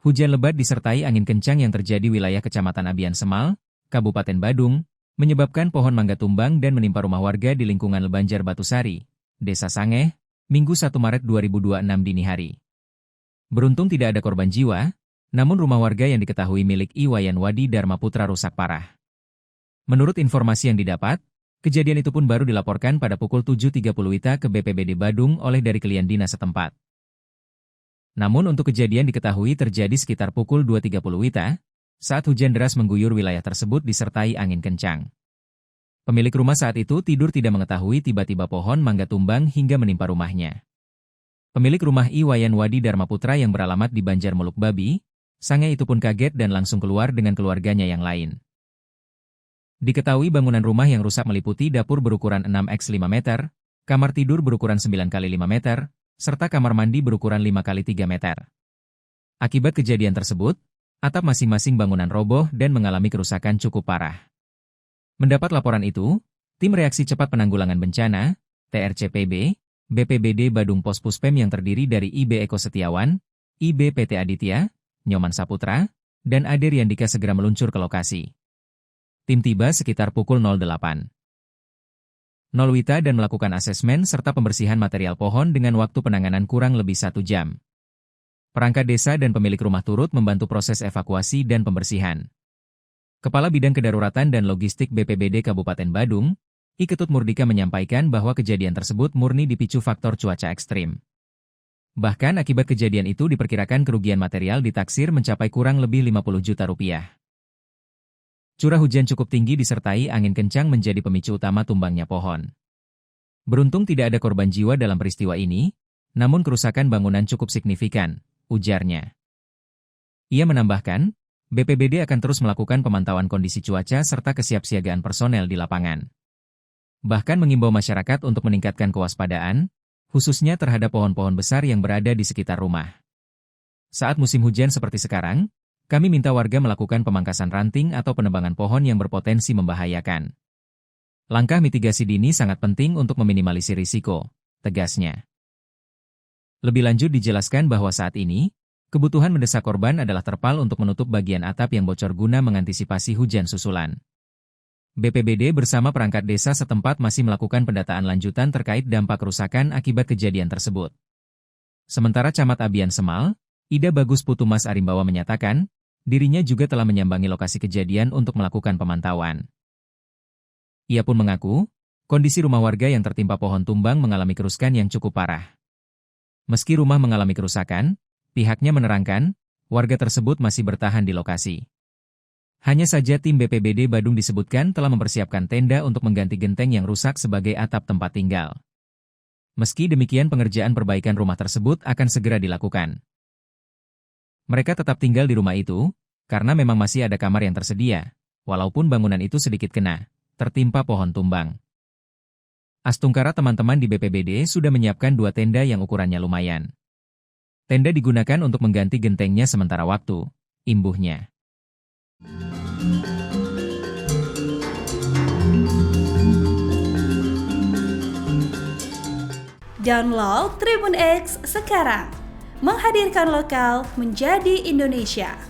Hujan lebat disertai angin kencang yang terjadi wilayah Kecamatan Abian Semal, Kabupaten Badung, menyebabkan pohon mangga tumbang dan menimpa rumah warga di lingkungan Lebanjar Batusari, Desa Sangeh, Minggu 1 Maret 2026 dini hari. Beruntung tidak ada korban jiwa, namun rumah warga yang diketahui milik Iwayan Wadi Dharma Putra rusak parah. Menurut informasi yang didapat, kejadian itu pun baru dilaporkan pada pukul 7.30 WITA ke BPBD Badung oleh dari Klien Dinas setempat. Namun untuk kejadian diketahui terjadi sekitar pukul 2.30 WITA, saat hujan deras mengguyur wilayah tersebut disertai angin kencang. Pemilik rumah saat itu tidur tidak mengetahui tiba-tiba pohon mangga tumbang hingga menimpa rumahnya. Pemilik rumah Iwayan Wadi Dharma Putra yang beralamat di Banjarmuluk Babi, Sangeh itu pun kaget dan langsung keluar dengan keluarganya yang lain. Diketahui bangunan rumah yang rusak meliputi dapur berukuran 6x5 meter, kamar tidur berukuran 9x5 meter, serta kamar mandi berukuran 5x3 meter. Akibat kejadian tersebut, atap masing-masing bangunan roboh dan mengalami kerusakan cukup parah. Mendapat laporan itu, Tim Reaksi Cepat Penanggulangan Bencana, TRCPB, BPBD Badung Pos Puspem yang terdiri dari IB Eko Setiawan, IB PT Aditya, Nyoman Saputra, dan Ade Riandika segera meluncur ke lokasi. Tim tiba sekitar pukul 08.00 WITA dan melakukan asesmen serta pembersihan material pohon dengan waktu penanganan kurang lebih 1 jam. Perangkat desa dan pemilik rumah turut membantu proses evakuasi dan pembersihan. Kepala Bidang Kedaruratan dan Logistik BPBD Kabupaten Badung, I Ketut Murdika menyampaikan bahwa kejadian tersebut murni dipicu faktor cuaca ekstrim. Bahkan akibat kejadian itu diperkirakan kerugian material ditaksir mencapai kurang lebih 50 juta rupiah. Curah hujan cukup tinggi disertai angin kencang menjadi pemicu utama tumbangnya pohon. Beruntung tidak ada korban jiwa dalam peristiwa ini, namun kerusakan bangunan cukup signifikan, ujarnya. Ia menambahkan, BPBD akan terus melakukan pemantauan kondisi cuaca serta kesiapsiagaan personel di lapangan. Bahkan mengimbau masyarakat untuk meningkatkan kewaspadaan, khususnya terhadap pohon-pohon besar yang berada di sekitar rumah. Saat musim hujan seperti sekarang, kami minta warga melakukan pemangkasan ranting atau penebangan pohon yang berpotensi membahayakan. Langkah mitigasi dini sangat penting untuk meminimalisir risiko, tegasnya. Lebih lanjut dijelaskan bahwa saat ini, kebutuhan mendesak korban adalah terpal untuk menutup bagian atap yang bocor guna mengantisipasi hujan susulan. BPBD bersama perangkat desa setempat masih melakukan pendataan lanjutan terkait dampak kerusakan akibat kejadian tersebut. Sementara Camat Abian Semal, Ida Bagus Putumas Arimbawa menyatakan, dirinya juga telah menyambangi lokasi kejadian untuk melakukan pemantauan. Ia pun mengaku, kondisi rumah warga yang tertimpa pohon tumbang mengalami kerusakan yang cukup parah. Meski rumah mengalami kerusakan, pihaknya menerangkan, warga tersebut masih bertahan di lokasi. Hanya saja tim BPBD Badung disebutkan telah mempersiapkan tenda untuk mengganti genteng yang rusak sebagai atap tempat tinggal. Meski demikian pengerjaan perbaikan rumah tersebut akan segera dilakukan. Mereka tetap tinggal di rumah itu, karena memang masih ada kamar yang tersedia, walaupun bangunan itu sedikit kena, tertimpa pohon tumbang. Astungkara teman-teman di BPBD sudah menyiapkan 2 tenda yang ukurannya lumayan. Tenda digunakan untuk mengganti gentengnya sementara waktu, imbuhnya. Download Tribun X sekarang. Menghadirkan lokal menjadi Indonesia.